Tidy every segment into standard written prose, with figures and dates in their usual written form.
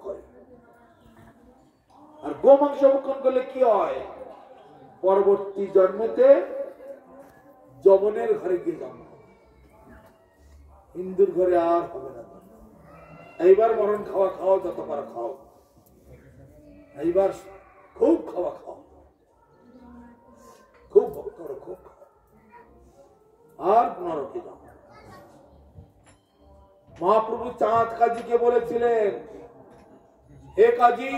করে। আর গোমাংস ভক্ষণ করলে কি হয়? পরবর্তী জন্মেতে যবনের ঘরে গিয়ে জন্ম, হিন্দুর ঘরে আর হবে না। এইবার মরণ খাওয়া খাও, যত পারো খাও, এইবার খুব খাওয়া খাও, খুব ভোগ করো, খুব খাও, আর নরকে যাও। মহাপ্রভু চাঁদ কাজীকে বলেছিলেন, হে কাজী,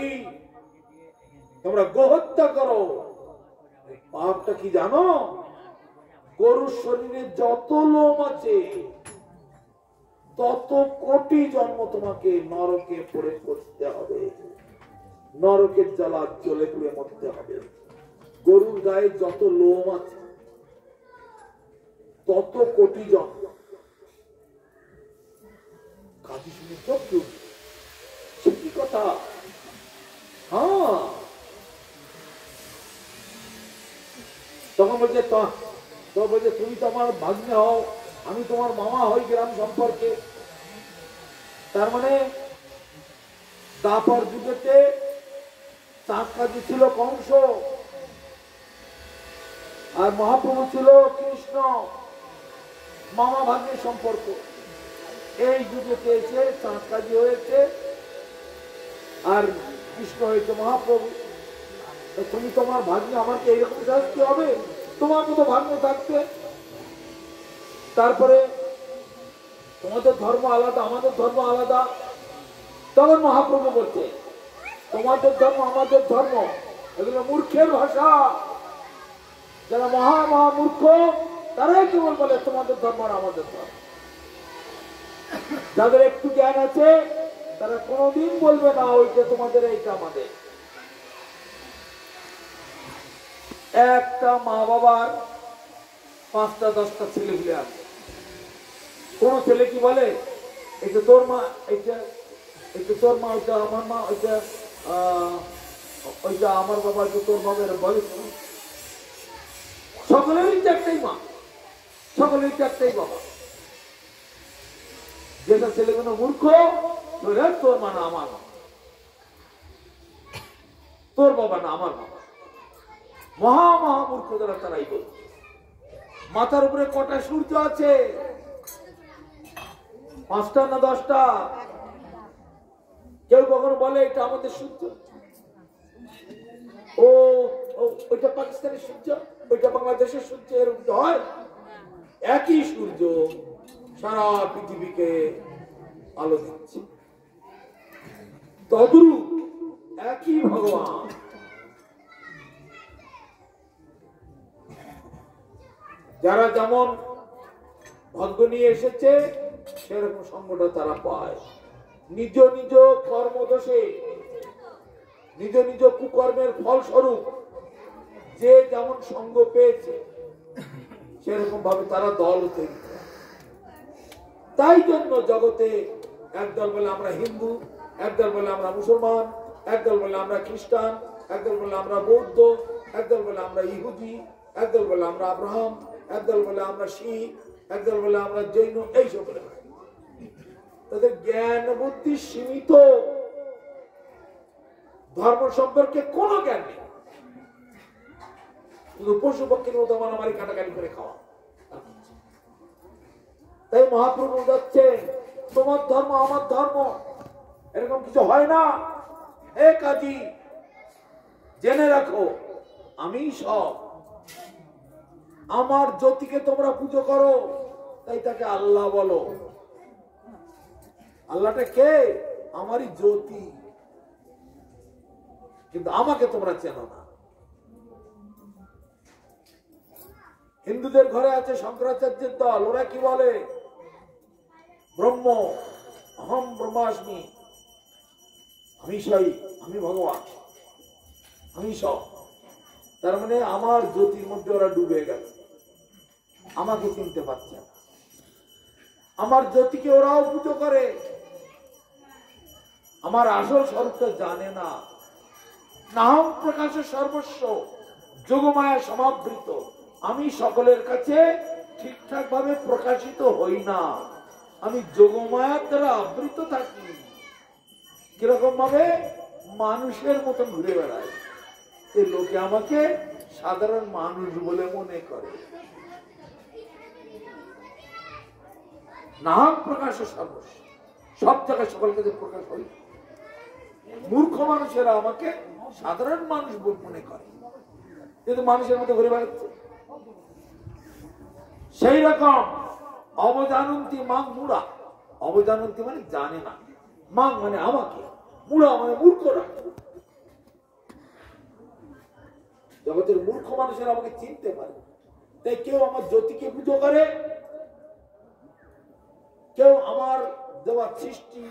তোমরা গোহত্যা করো। পাপটা কি জানো? গরুর শরীরে যত লোম আছে তত কোটি জন্ম তোমাকে নরকে পড়ে করতে হবে, নরকের জ্বালা জ্বলে পুড়ে মরতে হবে। গরুর গায়ে যত লোম আছে তত কোটি জন্ম। কাজী শুনে চোখ কি কথা? হ্যাঁ, তখন বলছে তুমি তো আমার ভাগ্নে হও, আমি তোমার মামা হই গ্রাম সম্পর্কে। তার মানে দাপর যুগেতে চাঁদ কাজী ছিল কংস, আর মহাপ্রভু ছিল কৃষ্ণ, মামা ভাগ্নের সম্পর্ক। এই যুগেতে এসে চাঁদ কাজী হয়েছে আর কৃষ্ণ হয়েছে মহাপ্রভু। তুমি তোমার ভাগ্নে, আমাকে এইরকম শাস্তি হবে? তোমার মতো ভাগ্নে থাকতে। তারপরে তোমাদের ধর্ম আলাদা, আমাদের ধর্ম আলাদা। তখন মহাপ্রভু বলছে, তোমাদের ধর্ম আমাদের ধর্ম এগুলো মূর্খের ভাষা। যারা মহা মহা মূর্খ তারাই কেবল বলে তোমাদের ধর্ম আর আমাদের ধর্ম। যাদের একটু জ্ঞান আছে তারা কোনোদিন বলবে না ওইটা তোমাদের, এইটা আমাদের। একটা মা বাবার 5টা 10টা ছেলে গুলো আছে। কোন ছেলে কি বলে, এটা তোর মা, এটা তোর মা, ওইটা আমার মা, ওইটা আমার বাবা, এটা তোর বাবা, এরা বলে? সকলেরই তো একটাই মা, সকলেরই তো একটাই বাবা। যেটা ছেলেগুলো মূর্খ, তোর মা না আমার মা, তোর বাবা না আমার বাবা। মহা মহা মূর্খ যারা তারাই বল। মাথার উপরে কটা সূর্য আছে? 5টা না 10টা? কেউ কখনো বলে এটা আমাদের সূর্য, ও ওইটা পাকিস্তানের সূর্য, ওইটা বাংলাদেশের সূর্য, এরকম হয়? একই সূর্য সারা পৃথিবীকে আলো দিচ্ছে, তদ্রূপ একই ভগবান। যারা যেমন ভাগ্য নিয়ে এসেছে সেরকম সঙ্গটা তারা পায়। নিজ নিজ কর্মদোষে, নিজ নিজ কুকর্মের ফলস্বরূপ যে যেমন সঙ্গ পেয়েছে সেরকম ভাবে তারা দল তৈরি করে। তাই জন্য জগতে একদল বলে আমরা হিন্দু, একদল বলে আমরা মুসলমান, একদল বলে আমরা খ্রিস্টান, একদল বলে আমরা বৌদ্ধ, একদল বলে আমরা ইহুদি, একদল বলে আমরা আব্রাহাম, একদল বলে আমরা শিখ, একদল বলে আমরা জৈন। এইসব বলে তাদের জ্ঞান বুদ্ধি সীমিত, ধর্ম সম্পর্কে কোনো জ্ঞান নেই, শুধু পশু পক্ষীর মতো মারামারি কাটাকাটি করে খাওয়া। তাই মহাপ্রভু যাচ্ছেন, তোমার ধর্ম আমার ধর্ম এরকম কিছু হয় না। হে কাজী, জেনে রাখো আমি সব। আমার জ্যোতিকে তোমরা পুজো করো, তাই তাকে আল্লাহ বলো। আল্লাহটা কে? আমারই জ্যোতি, কিন্তু আমাকে তোমরা চেনো না। হিন্দুদের ঘরে আছে শঙ্করাচার্যের দল, ওরা কি বলে? ব্রহ্ম, অহম ব্রহ্মাস্মি, আমি সেই, আমি ভগবান, আমি সব। তার মানে আমার জ্যোতির মধ্যে ওরা ডুবে গেছে, আমাকে চিনতে পারছে না। আমার জ্যোতিকে ওরাও পুজো করে, আমার আসল স্বরূপটা জানে না। নাহম প্রকাশে সর্বস্ব, যোগমায়া সমাবৃত। আমি সকলের কাছে ঠিকঠাক ভাবে প্রকাশিত হই না, আমি যোগমায়ার দ্বারা আবৃত থাকি। কিরকম ভাবে? মানুষের মতন ঘুরে বেড়ায়, এই লোকে আমাকে সাধারণ মানুষ বলে মনে করে। নাম প্রকাশ সাহস সব জায়গায় সকল কাজে প্রকাশ হয়। মূর্খ মানুষেরা আমাকে সাধারণ মানুষ বলে মনে করে, কিন্তু মানুষের মতো ঘুরে বেড়াচ্ছে। সেই রকম অবজানন্তি মাং মুড়া, অবজানন্তি মানে জানে না, মাং মানে আমাকে, মুড়া মানে মূর্খরা। জগতের মূর্খ মানুষেরা আমাকে চিনতে পারে। তাই কেউ আমার জ্যোতিকে পুজো করে, কেউ আমার দেওয়া সৃষ্টি,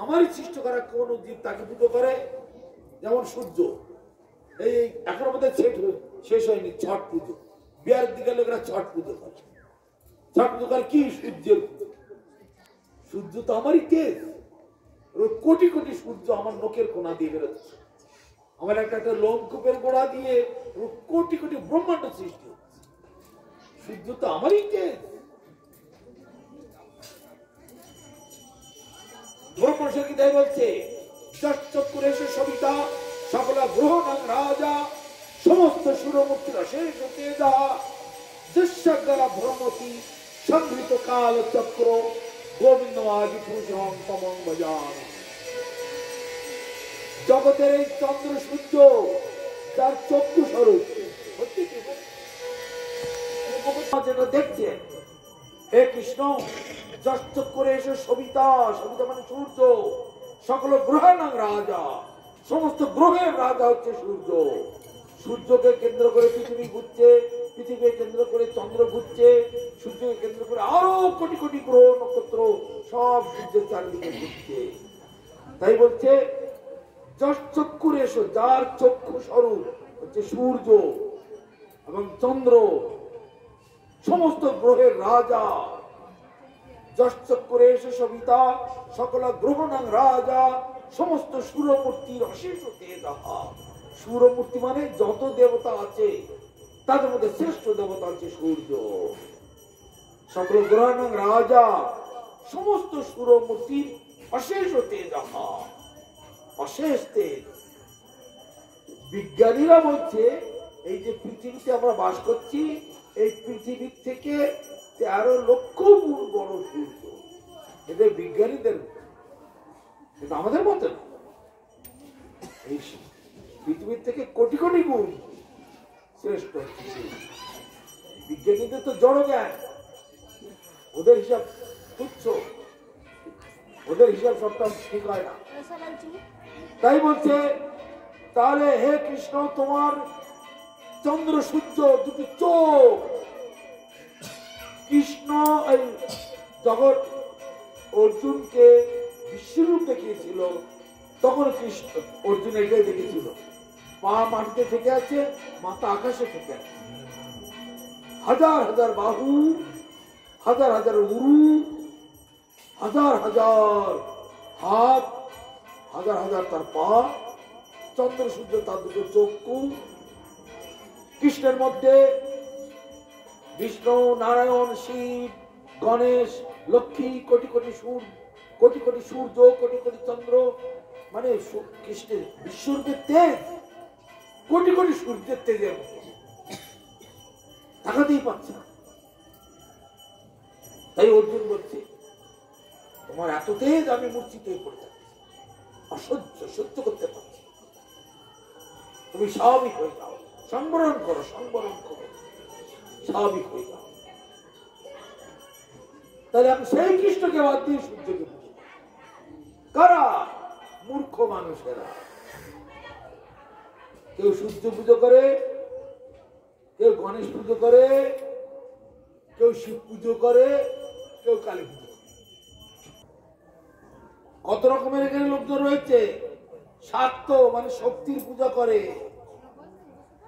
আমারই সৃষ্টি করা কোন জীব তাকে পুজো করে। যেমন সূর্য, এই এখন আমাদের শেষ হয়নি ছট পুজো, বিহারের দিকে লোকেরা ছট পুজো করে। ছট পুজো করে কি? সূর্যের পুজো। সূর্য তো আমারই তেজ, কোটি কোটি সূর্য আমার নখের কোনা দিয়ে বেরোচ্ছে, আমার একটা একটা লোমকূপের গোড়া দিয়ে কোটি কোটি ব্রহ্মাণ্ড সৃষ্টি হচ্ছে। সূর্য তো আমারই তেজ। ব্রহ্মসংগীতায় বলছে, চক্ষুরে সবিতা সকল গ্রহ রাজা সমস্ত সুরমূর্তির শেষ তেজা দৃশ্যগলা ভ্রমতি সংহৃত কাল চক্র গোবিন্দ আদি পুরুষং তমং ভজান। জগতের এই চন্দ্র সূর্য তার চক্ষু স্বরূপ, যেটা দেখছেন, হে কৃষ্ণ চক্ষুরে এসে সবিতা, সবিতা মানে সূর্য, সকল গ্রহের রাজা, সমস্ত গ্রহের রাজা হচ্ছে সূর্য। সূর্যকে কেন্দ্র করে পৃথিবী ঘুরছে, পৃথিবীকে কেন্দ্র করে চন্দ্র ঘুরছে, সূর্যকে কেন্দ্র করে আরো কোটি কোটি গ্রহ নক্ষত্র সব সূর্যের চারিদিকে ঘুরছে। তাই বলছে চক্ষুরে এসো, যার চক্ষু স্বরূপ হচ্ছে সূর্য এবং চন্দ্র, সমস্ত গ্রহের রাজা। যশ্চক্রে এসে সবিতা সকল গ্রহণাং রাজা সমস্ত সুরমূর্তির অশেষ তেজহা। সুরমূর্তি মানে যত দেবতা আছে তাদের মধ্যে শ্রেষ্ঠ দেবতা হচ্ছে সূর্য। সকল গ্রহণাং রাজা সমস্ত সুরমূর্তির অশেষ তেজহা, অশেষ তেজ। বিজ্ঞানীরা বলছে এই যে পৃথিবীতে আমরা বাস করছি, এই পৃথিবীর থেকে 13 লক্ষ গুণ বড় সূর্য। এটা বিজ্ঞানীদের, এটা আমাদের মতে না। এই পৃথিবীর থেকে কোটি কোটি গুণ শ্রেষ্ঠ। বিজ্ঞানীদের তো জড় জ্ঞান, ওদের হিসাব তুচ্ছ, ওদের হিসাব সবটা ঠিক হয় না। তাই বলছে, তাহলে হে কৃষ্ণ তোমার চন্দ্র সূর্য দুটি চোখ। কৃষ্ণ এই জগৎ অর্জুনকে বিশ্বরূপ দেখিয়েছিল, তখন কৃষ্ণ অর্জুন এটাই দেখেছিল, পা মাটিতে থেকে আছে, মাথা আকাশে থেকে আছে, হাজার হাজার বাহু, হাজার হাজার উরু, হাজার হাজার হাত, হাজার হাজার তার পা, চন্দ্র সূর্য তার দুটো চক্ষু। কৃষ্ণের মধ্যে বিষ্ণু, নারায়ণ, শিব, গণেশ, লক্ষ্মী, কোটি কোটি সূর্য, কোটি কোটি সূর্য, কোটি কোটি চন্দ্র, মানে কৃষ্ণের বিশ্বরূপের তেজ কোটি কোটি সূর্যের তেজের মতো, তাকাতেই পাচ্ছে না। তাই অর্জুন বলছে, তোমার এত তেজ আমি মূর্ছিত হয়ে পড়ে যাচ্ছি, অসহ্য, সহ্য করতে পারছি, তুমি স্বাভাবিক হয়ে যাও, সংবরণ করো, সংবরণ করো, স্বাভাবিক হয়ে যাও। তাহলে আমি সেই কৃষ্ণকে বাদ দিয়ে সূর্যকে পুজো। কারা? মূর্খ মানুষেরা। কেউ সূর্য পুজো করে, কেউ গণেশ পুজো করে, কেউ শিব পুজো করে, কেউ কালী পুজো করে। কত রকমের এখানে লোকজন রয়েছে। শাক্ত মানে শক্তির পূজা করে,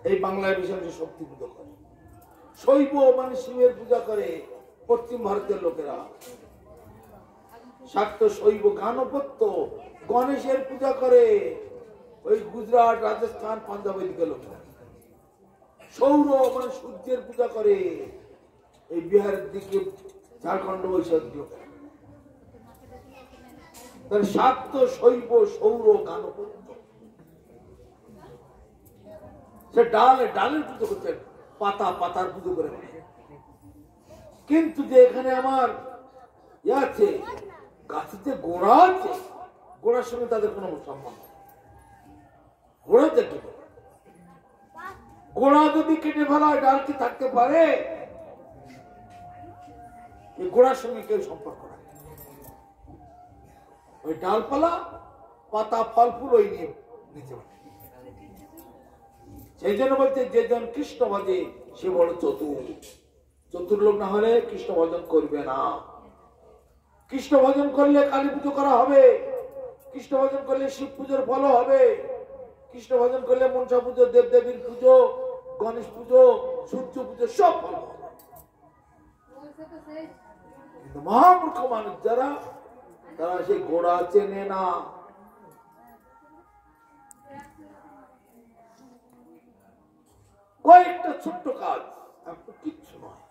এই বাংলায় বিশেষ শক্তি পুজো করে। শৈব মানে শিবের পূজা করে পশ্চিম ভারতের লোকেরা। শাক্ত, শৈব, গানপত্য, গণেশের পূজা করে ওই গুজরাট, রাজস্থান, পাঞ্জাবের দিকে লোকেরা। সৌর মানে সূর্যের পূজা করে এই বিহারের দিকে, ঝাড়খণ্ড, ওইসব লোকেরা। তার শাক্ত শৈব সৌর গানপত্য, সে ডালের পুজো করছে, পাতার পুজো করে। কিন্তু যে এখানে আমার আছে গাছেতে গোড়া আছে, গোড়ার সঙ্গে তাদের কোনো সম্বন্ধ। গোড়া দেখে গোড়া যদি কেটে ফেলা হয়, ডাল কি থাকতে পারে? এই গোড়ার সঙ্গে কেউ সম্পর্ক রাখে? ওই ডালপালা, পাতা, ফল ফুল ওই নিয়ে নিতে পারে। সেই জন্য বলতে যেজন কৃষ্ণ ভজে সে বড় চতুর লোক না হলে কৃষ্ণ ভজন করবে না। কৃষ্ণ ভজন করলে কালী পুজো করা হবে, কৃষ্ণ ভজন করলে শিব পুজোর ফল হবে, কৃষ্ণ ভজন করলে মনসা পুজো, দেবদেবীর পুজো, গণেশ পুজো, সূর্য পুজো সব ফল হবে। কিন্তু মহামূর্খ মানুষ যারা, তারা সেই গোড়া চেনে না। কয়েকটা ছোট্ট কাজ, কিচ্ছু নয়।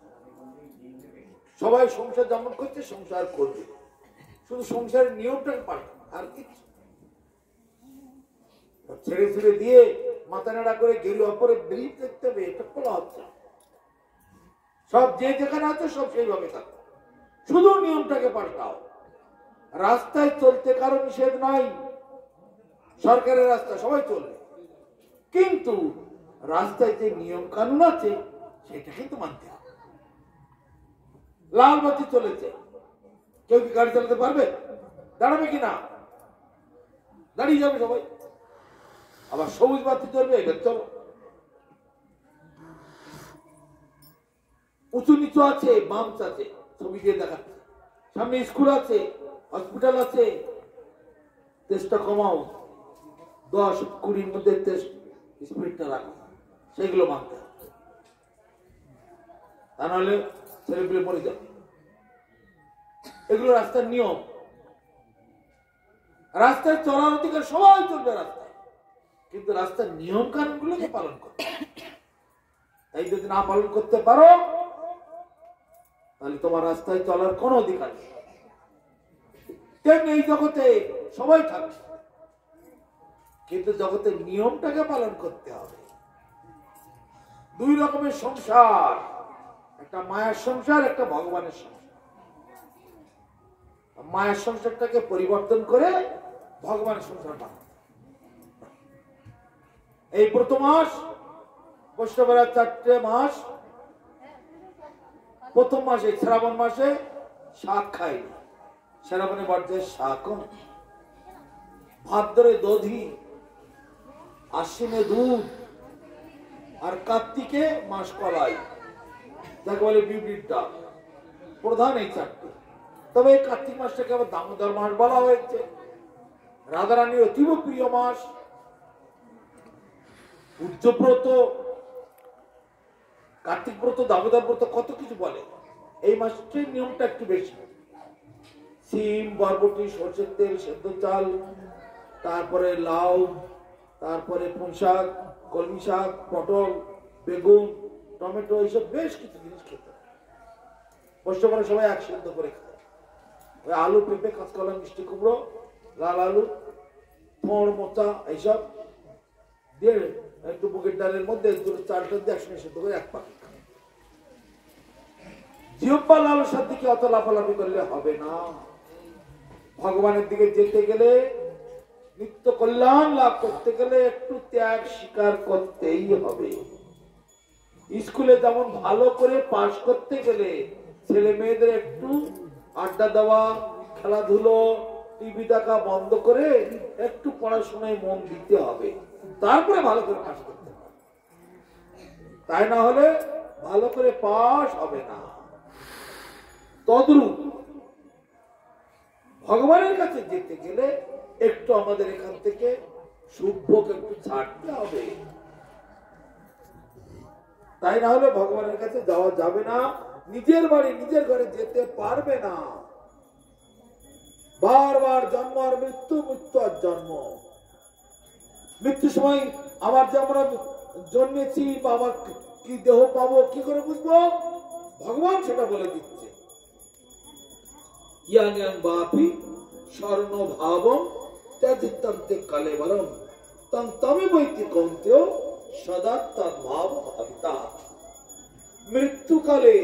সবাই সংসার যেমন করছে সংসার করবে, শুধু সংসারের নিয়মটাকে পাল্টে, আর কিছু ছেড়ে ছেড়ে দিয়ে মাথা নাড়া করে গেরুয়া পরে ব্রিজ দেখতে হবে, এটা বলা হচ্ছে। সব যে যেখানে আছে সব সেইভাবে থাকো, শুধু নিয়মটাকে পাল্টাও। রাস্তায় চলতে কারো নিষেধ নাই, সরকারের রাস্তা সবাই চলবে, কিন্তু রাস্তায় যে নিয়ম কানুন আছে সেটা কিন্তু মানতে হবে। লাল বাতি চলেছে, কেউ কি গাড়ি চালাতে পারবে? দাঁড়াবে কিনা? দাঁড়িয়ে যাবে সবাই। আবার সবুজ বাতি চলবে, এবার চলো। উঁচু নিচু আছে, বাম্পস আছে, ছবি দিয়ে দেখাচ্ছে। সামনে স্কুল আছে, হসপিটাল আছে, তেজটা কমাও, 10-20 মধ্যে স্পিডটা রাখো, সেগুলো মানতে হবে। তা নাহলে ছেলেগুলো মরে যাবে। এগুলো রাস্তার নিয়ম। রাস্তায় চলার অধিকার সবাই চলবে রাস্তায়, কিন্তু রাস্তার নিয়ম কানুন গুলোকে পালন করতে। তাই যদি না পালন করতে পারো, তাহলে তোমার রাস্তায় চলার কোনো অধিকার নেই। তেমনি এই জগতে সবাই থাকবে, কিন্তু জগতের নিয়মটাকে পালন করতে হবে। দুই রকমের সংসার, একটা মায়ের সংসার, একটা ভগবানের সংসার। মায়ের সংসারটাকে পরিবর্তন করে ভগবানের সংসার বানাতে। এই প্রথম মাস, বৈষ্ণবের 4টে মাস, প্রথম মাসে শ্রাবণ মাসে শাক খাই, শ্রাবণে বর্জ্যে শাক, ভাদ্রে দধি, আশ্বিনে দুধ, আর কার্তিকে মাস কলাই, যাকে বলে বিউলির ডাল। প্রধান এই 4টে। তবে এই কার্তিক মাসটাকে আবার দামোদর মাস বলা হয়েছে, রাধারানীর অতীব প্রিয় মাস। পূজ্যব্রত, কার্তিক ব্রত, দামোদর ব্রত, কত কিছু বলে। এই মাসটির নিয়মটা একটু বেশি। সিম, বরবটি, সরষের তেল, সেদ্ধ চাল, তারপরে লাউ, তারপরে পুঁই শাক, কলমি শাক, পটল, বেগুন, টমেটো, এইসব বেশ কিছু জিনিস খেতে হয়। বৈষ্ণবরা সবাই এক সেদ্ধ করে খায়। ওই আলু, পেঁপে, কাঁচকলা, মিষ্টি কুমড়ো, লাল আলু, মোড়, মোচা, এইসব দিয়ে একটু মুগের ডালের মধ্যে চালটা দিয়ে একসঙ্গে সেদ্ধ করে এক পাক। জিহ্বা লালসার দিকে অত লাফালাফি করলে হবে না। ভগবানের দিকে যেতে গেলে, নিত্য কল্যাণ লাভ করতে গেলে একটু ত্যাগ স্বীকার করতেই হবে। স্কুলে যেমন ভালো করে পাশ করতে গেলে ছেলে মেয়েদের একটু আড্ডা দেওয়া, খেলাধুলো, টিভি দেখা বন্ধ করে একটু পড়াশোনায় মন দিতে হবে, তারপরে ভালো করে পাশ করতে হবে। তাই না হলে ভালো করে পাশ হবে না। তদ্রূপ ভগবানের কাছে যেতে গেলে একটু আমাদের এখান থেকে সুখভোগ একটু ছাড়তে হবে, তাই না হলে ভগবানের কাছে যাওয়া যাবে না। নিজের বাড়ি, নিজের ঘরে যেতে পারবে না। বারবার জন্ম আর মৃত্যু, মৃত্যু আর জন্ম। মৃত্যুর সময় আবার যে আমরা জন্মেছি বা আবার কি দেহ পাবো কি করে বুঝবো? ভগবান সেটা বলে দিচ্ছে। ইয়াং ইয়াং বাপি স্বর্ণ ভাবম ত্যাজিতন্তে কালেবরম তম তমে বৈতি কন্তেও সদা তদ্ভাব ভাবিতা। মৃত্যুকালে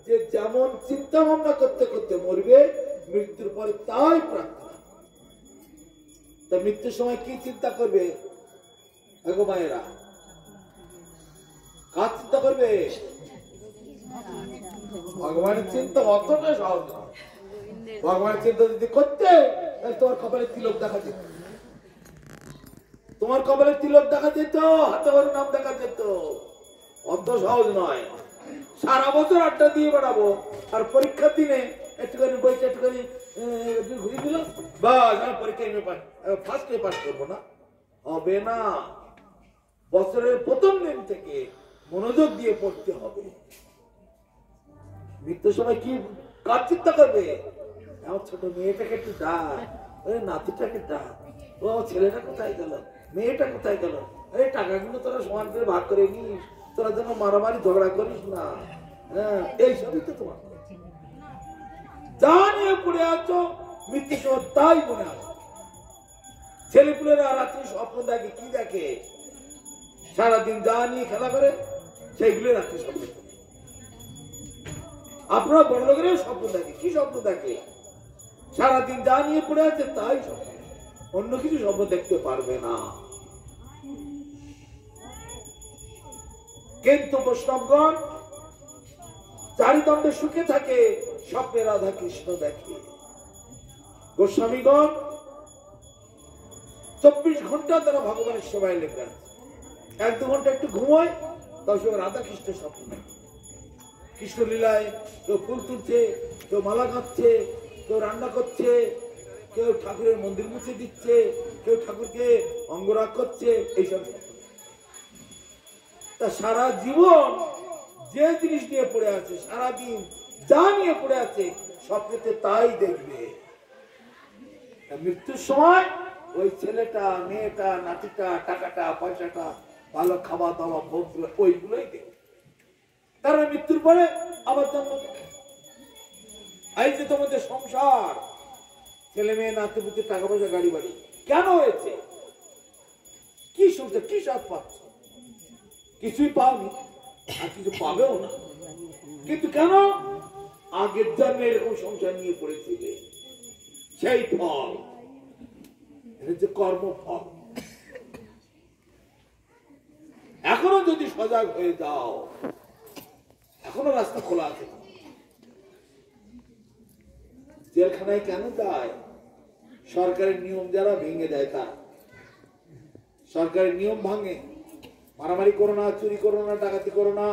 যে যেমন চিন্তা ভাবনা করতে করতে মরবে, মৃত্যুর পরে তাই প্রার্থনা। তা মৃত্যুর সময় কি চিন্তা করবে গো মায়েরা? কার চিন্তা করবে? ভগবানের চিন্তা অতটা সহজ নয়। ভগবানের চিন্তা যদি করতে, তোমার কপালে তিলক দেখা যেত, তোমার কপালে তিলক দেখা যেত, হাতে করে নাম দেখা যেত। অত সহজ নয়। সারা বছর আড্ডা দিয়ে বেড়াবো, আর পরীক্ষার দিনে একটুখানি বইটা একটুখানি ঘুরিয়ে দিল, বাস পরীক্ষায় ফার্স্টে পাস করবো না, হবে না। বছরের প্রথম দিন থেকে মনোযোগ দিয়ে পড়তে হবে। মৃত্যুর সময় কি কার চিন্তা করবে? আমার ছোট মেয়েটাকে একটু ডাক, নাতিটাকে ডাক, ও আমার ছেলেটা কোথায় গেল, মেয়েটা কোথায় গেল, আরে টাকাগুলো তোরা সমান করে ভাগ করে নিস, তোরা যেন মারামারি ঝগড়া করিস না। হ্যাঁ, এইসবই তো তোমার যা নিয়ে পড়ে আছো, মৃত্যুর সময় তাই মনে আসে। ছেলেপুলেরা রাত্রি স্বপ্ন দেখে, কি দেখে? সারাদিন যা নিয়ে খেলা করে সেইগুলো রাত্রি স্বপ্ন দেখে। আপনারা বড় লোকেরও স্বপ্ন দেখে, কি স্বপ্ন দেখে? সারাদিন যা নিয়ে পড়ে আছে তাই স্বপ্ন, অন্য কিছু স্বপ্ন দেখতে পারবে না। কিন্তু বৈষ্ণবগণ চারিদণ্ডে সুখে থাকে, স্বপ্নে রাধা কৃষ্ণ দেখে। গোস্বামীগণ 24 ঘন্টা তারা ভগবানের সেবায় লেগে আছে। 1-2 ঘন্টা একটু ঘুমোয়, তার সঙ্গে রাধা কৃষ্ণের স্বপ্ন দেখে। কৃষ্ণ লীলায় কেউ ফুল তুলছে, কেউ মালা গাঁথছে, কেউ রান্না করছে, কেউ ঠাকুরের মন্দির মুছে দিচ্ছে, কেউ ঠাকুরকে অঙ্গরাগ করছে, এইসব। তা সারা জীবন যে জিনিস নিয়ে পড়ে আছে, সারাদিন যা নিয়ে পড়ে আছে, স্বপ্নেতে তাই দেখবে। মৃত্যুর সময় ওই ছেলেটা, মেয়েটা, নাতিটা, টাকাটা, পয়সাটা, ভালো খাওয়া দাওয়া, ভোগগুলো, ওইগুলোই দেখবে। তারা মৃত্যুর পরে আবার জন্ম দেবে। এই যে তোমাদের সংসার, ছেলে মেয়ে, নাতি পুতি, টাকা পয়সা, গাড়ি বাড়ি, কেন হয়েছে? কি শুনছে, কি স্বাদ পাচ্ছ? কিছুই পাওনি, আর কিছু পাবেও না। কিন্তু কেন? আগের জন্মে এরকম সংসার নিয়ে পড়েছিলে, সেই ফল, এটা হচ্ছে কর্মফল। এখনো যদি সজাগ হয়ে যাও, এখনো রাস্তা খোলা আছে। জেলখানায় কেন যায়? সরকারের নিয়ম যারা ভেঙে দেয়, তারা সরকারের নিয়ম ভাঙে। মারামারি করো না, চুরি করো না, ডাকাতি করো না,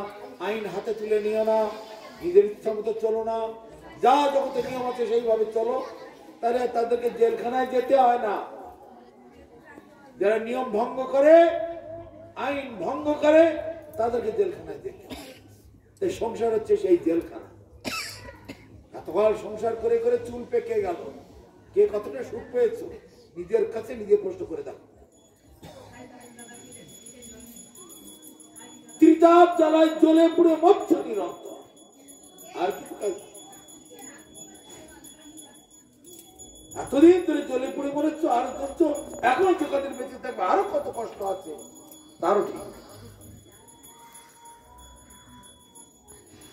আইন হাতে তুলে নিও না, নিজের ইচ্ছা মতো চলো না, যা জগতে নিয়ম আছে সেইভাবে চলো, তাহলে তাদেরকে জেলখানায় যেতে হয় না। যারা নিয়ম ভঙ্গ করে, আইন ভঙ্গ করে, তাদেরকে জেলখানায় যেতে হয়। এই সংসার হচ্ছে সেই জেলখানা। এতকাল সংসার করে করে চুল পেকে গেল, কে কতটা সুখ পেয়েছো নিজের কাছে নিজে প্রশ্ন করে দেখো। ত্রিতাপ জ্বালায় জ্বলে পুড়ে মধ্য নিরন্তর, আর কিছু কাজ। এতদিন ধরে জ্বলে পুড়ে মরেছ, আরো করছো, এখন চোখাদের বেঁচে থাকবে, আরো কত কষ্ট আছে তারও ঠিক।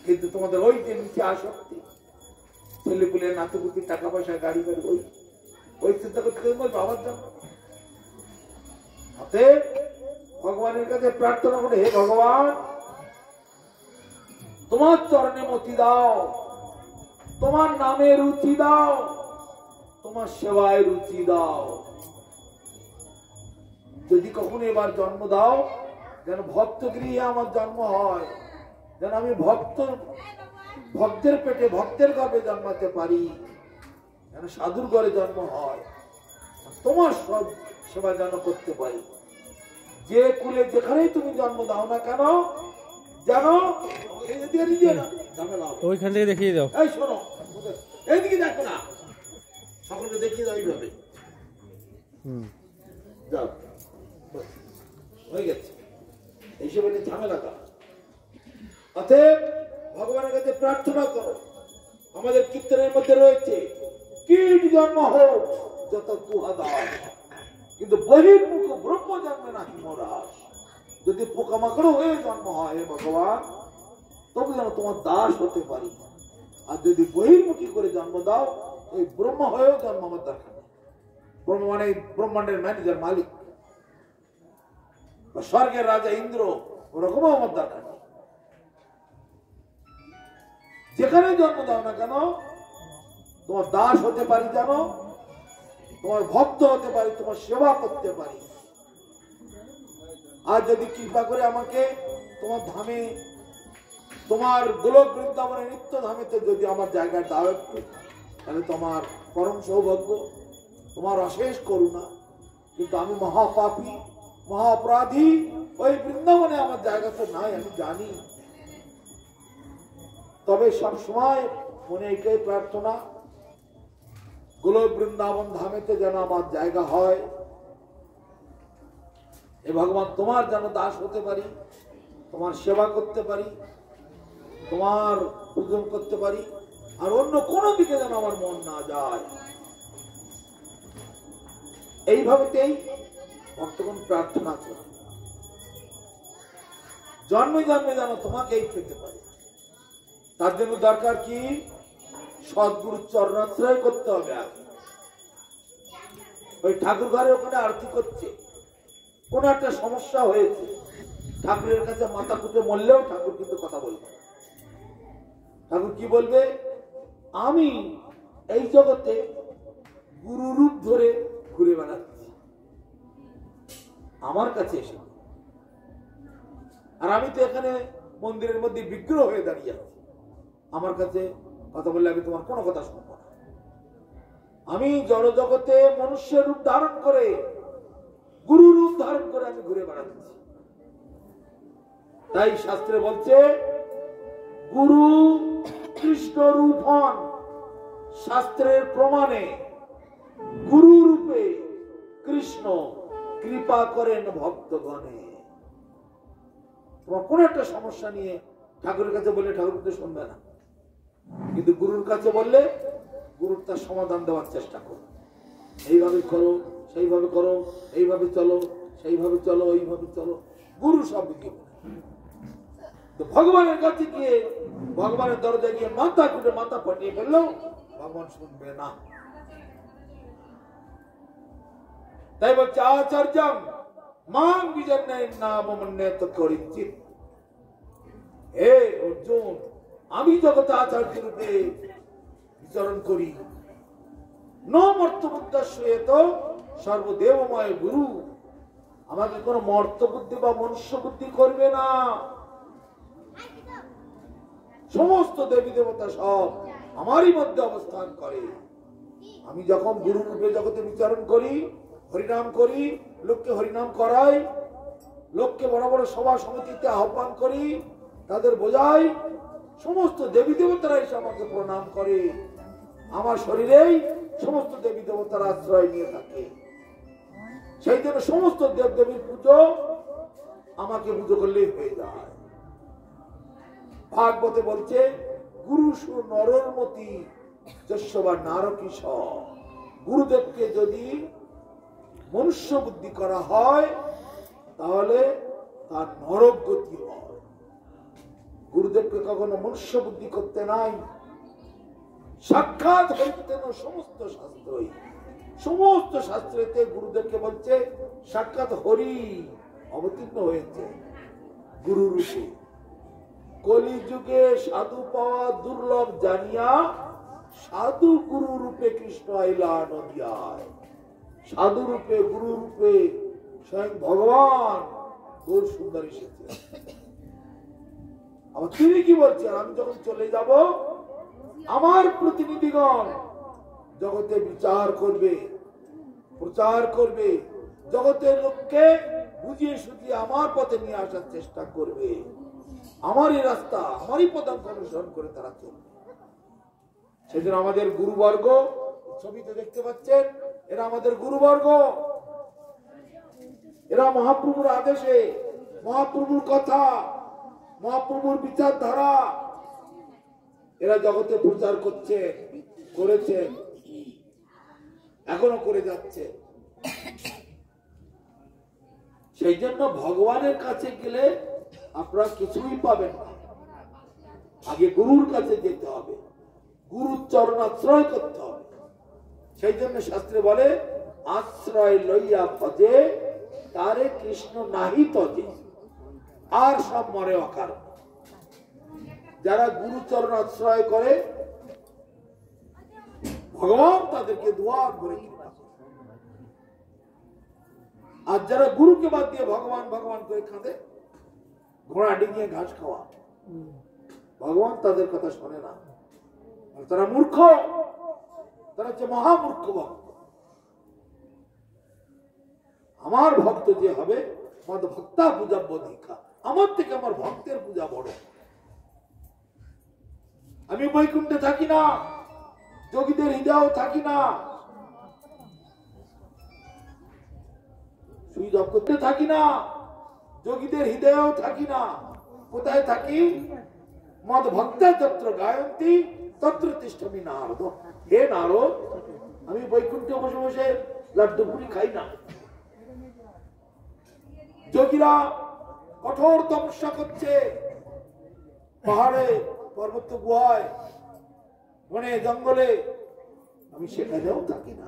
কিন্তু তোমাদের ওই যে নিচে আসক্তি, ছেলে পুলে, নাতিপুতি, টাকা পয়সা, গাড়ি বাড়ি, ওই চিন্তা করতে বাবার জন্য। ভগবানের কাছে প্রার্থনা করে, হে ভগবান, তোমার চরণে মতি দাও, তোমার নামে রুচি দাও, তোমার সেবায় রুচি দাও। যদি কখনো এবার জন্ম দাও, যেন ভক্ত গৃহে আমার জন্ম হয়, যেন আমি ভক্তের পেটে, ভক্তের গর্ভে জন্মাতে পারি, যেন সাধুর ঘরে জন্ম হয়, তোমার সব সেবা যেন করতে পারি। যে কুলে যেখানেই তুমি জন্ম দাও না কেন, জানো ওইখান থেকে দেখিয়ে দাও। এই শোনো, এইদিকে দেখো না, সকলকে দেখিয়ে দাও এইভাবে। যাও, হয়ে গেছে। এইসব একটা ঝামেলা কর। অতএব ভগবানের কাছে প্রার্থনা করো। আমাদের কীর্তনের মধ্যে রয়েছে, কীট জন্ম হোক যত তুহা দাস, কিন্তু বহির্মুখ ব্রহ্ম জন্মে নাহি মোরাস। যদি পোকামাকড় হয়ে জন্ম হয় হে ভগবান, তবে যেন তোমার দাস হতে পারি। আর যদি বহির্মুখী করে জন্ম দাও, ওই ব্রহ্ম হয়েও জন্ম আমার দরকার নেই। ব্রহ্ম মানে ব্রহ্মাণ্ডের ম্যানেজার, মালিক, বা স্বর্গের রাজা ইন্দ্র, ওরকমও আমার দরকার নেই। যেখানে জন্ম দাও না কেন, তোমার দাস হতে পারি, জানো, তোমার ভক্ত হতে পারি, তোমার সেবা করতে পারি। আর যদি কৃপা করে আমাকে তোমার ধামে, তোমার গোলক বৃন্দাবনের নিত্য ধামেতে যদি আমার জায়গায় দাও একটু, তাহলে তোমার পরম সৌভাগ্য, তোমার অশেষ করুণা। কিন্তু আমি মহাপাপী, মহাঅপরাধী, ওই বৃন্দাবনে আমার জায়গা তো নাই, আমি জানি। তবে সব সময় মনে এটাই প্রার্থনা, গোলক বৃন্দাবন ধামেতে যেন আমার জায়গা হয়। এ ভগবান, তোমার যেন দাস হতে পারি, তোমার সেবা করতে পারি, তোমার পূজন করতে পারি, আর অন্য কোন দিকে যেন আমার মন না যায়। এইভাবেতেই ভক্তগণ প্রার্থনা করে, জন্মে জন্মে যেন তোমাকেই পেতে পারি। তার জন্য দরকার কি? সদ্গুরুর চরণাশ্রয় করতে হবে। ওই ঠাকুর ঘরে ওখানে আরতি করছে, কোন একটা সমস্যা হয়েছে, ঠাকুরের কাছে মাথা কুটে মরলেও ঠাকুর কিন্তু কথা বলবে। ঠাকুর কি বলবে? আমি এই জগতে গুরু রূপ ধরে ঘুরে বেড়াচ্ছি, আমার কাছে এসে। আর আমি তো এখানে মন্দিরের মধ্যে বিগ্রহ হয়ে দাঁড়িয়ে আছি, আমার কাছে কথা বললে আমি তোমার কোনো কথা শুনবো না। আমি জড় জগতে মনুষ্যের রূপ ধারণ করে, গুরু রূপ ধারণ করে আমি ঘুরে বেড়াচ্ছি। তাই শাস্ত্রে বলছে, গুরু কৃষ্ণ রূপ হন, শাস্ত্রের প্রমাণে গুরু রূপে কৃষ্ণ কৃপা করেন ভক্তগণে। তোমার কোন একটা সমস্যা নিয়ে ঠাকুরের কাছে বললে ঠাকুর কিন্তু শুনবে না, কিন্তু গুরুর কাছে বললে গুরুর তার সমাধান দেওয়ার চেষ্টা করো। এইভাবে করো, সেইভাবে করো, এইভাবে চলো, সেইভাবে চলো, এইভাবে চলো, গুরু সব বুঝিয়ে বলে। তো ভগবানের কাছে গিয়ে, ভগবানের দরজায় গিয়ে মাথা খুঁটে মাথা ফাটিয়ে ফেললেও ভগবান শুনবে না। তাই বলছে, আচার্যম মাং বিজন্যের নাম মন্যেত করিচিত। হে অর্জুন, আমি জগতে আচার্য রূপে বিচরণ করি। ন মর্তবুদ্ধ সর্বদেবময় গুরু। আমাকে কোন মর্ত বুদ্ধি বা মনুষ্য বুদ্ধি করবে না। সমস্ত দেবী দেবতা সব আমারই মধ্যে অবস্থান করে। আমি যখন গুরু রূপে জগতে বিচরণ করি, হরিনাম করি, লোককে হরিনাম করাই, লোককে বড় বড় সভা সমিতিতে আহ্বান করি, তাদের বোঝাই, সমস্ত দেবী দেবতারা এসে আমাকে প্রণাম করে। আমার শরীরেই সমস্ত দেবী দেবতারা আশ্রয় নিয়ে থাকে। সেই জন্য সমস্ত দেব দেবীর পুজো আমাকে পুজো করলেই হয়ে যায়। ভাগবতে বলছে, গুরু সুর নরর মতি যশোবা নারকিশ। গুরুদেবকে যদি মনুষ্য বুদ্ধি করা হয়, তাহলে তার নরক গতি হয়। গুরুদেবকে কখনো মনুষ্য বুদ্ধি করতে নাই। সাক্ষাৎ হইতেন সমস্ত শাস্ত্রই, সমস্ত শাস্ত্রেতে গুরুদেবকে বলছে সাক্ষাৎ হরি অবতীর্ণ হয়েছে গুরু রূপে। কলিযুগে সাধু পাওয়া দুর্লভ জানিয়া, সাধু গুরু রূপে কৃষ্ণ আইলা নদিয়ায়। সাধু রূপে, গুরু রূপে স্বয়ং ভগবান গৌর সুন্দর এসেছে। আবার তিনি কি বলছেন? আমি যখন চলে যাব, আমার প্রতিনিধিগণ জগতে বিচার করবে, প্রচার করবে, জগতের লোককে বুঝিয়ে সুঝিয়ে আমার পথে নিয়ে আসার চেষ্টা করবে। আমারই রাস্তা, আমারই পদাঙ্ক অনুসরণ করে তারা চলবে। সেজন্য আমাদের গুরুবর্গ, ছবিতে দেখতে পাচ্ছেন, এরা আমাদের গুরুবর্গ। এরা মহাপ্রভুর আদেশে, মহাপ্রভুর কথা, মহাপ্রভুর বিচারধারা এরা জগতে প্রচার করছে, করেছেন। এখনো করে যাচ্ছে। সেই জন্য ভগবানের কাছে গেলে আপনারা কিছুই পাবেন না, আগে গুরুর কাছে যেতে হবে, গুরুর চরণ আশ্রয় করতে হবে। সেই জন্য শাস্ত্রে বলে আশ্রয় লইয়া ভজে তারে কৃষ্ণ নাহি তজে, আর সব মরে অকারণ। যারা গুরুচরণ আশ্রয় করে ভগবান তাদেরকে দুয়ার ভরে, আর যারা গুরুকে বাদ দিয়ে ভগবান ভগবান করে কাঁদে, ঘোড়া ডিঙিয়ে ঘাস খাওয়া, ভগবান তাদের কথা শোনে না। তারা মূর্খ, তারা হচ্ছে মহামূর্খ ভক্ত। আমার ভক্ত যে হবে মদ ভক্তা পূজা বোধিকা, আমার থেকে আমার ভক্তের পূজা বড়। আমি বৈকুণ্ঠে থাকি না, যোগীদের হৃদয়েও থাকি না, সুই জপ করতে থাকি না, যোগীদের হৃদয়েও থাকি না। কোথায় থাকি? মদ ভক্তা যত্র গায়ন্তী তত্র তিষ্ঠমি নারদ। হে নারদ, আমি বৈকুণ্ঠে বসে বসে লাড্ডু পুরি খাই না। যোগীরা কঠোর তপস্যা করছে, পাহাড়ে, পর্বত গুহায়, বনে জঙ্গলে, আমি সেখানেও থাকি না।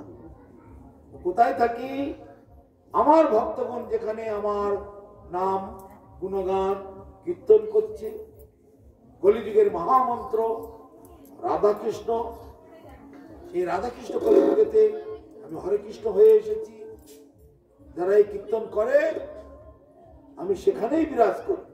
কোথায় থাকি? আমার ভক্তগণ যেখানে আমার নাম গুণগান কীর্তন করছে, কলিযুগের মহামন্ত্র রাধাকৃষ্ণ, এই রাধাকৃষ্ণ কলিযুগেতে আমি হরে কৃষ্ণ হয়ে এসেছি। যারা এই কীর্তন করে আমি সেখানেই বিরাজ করি।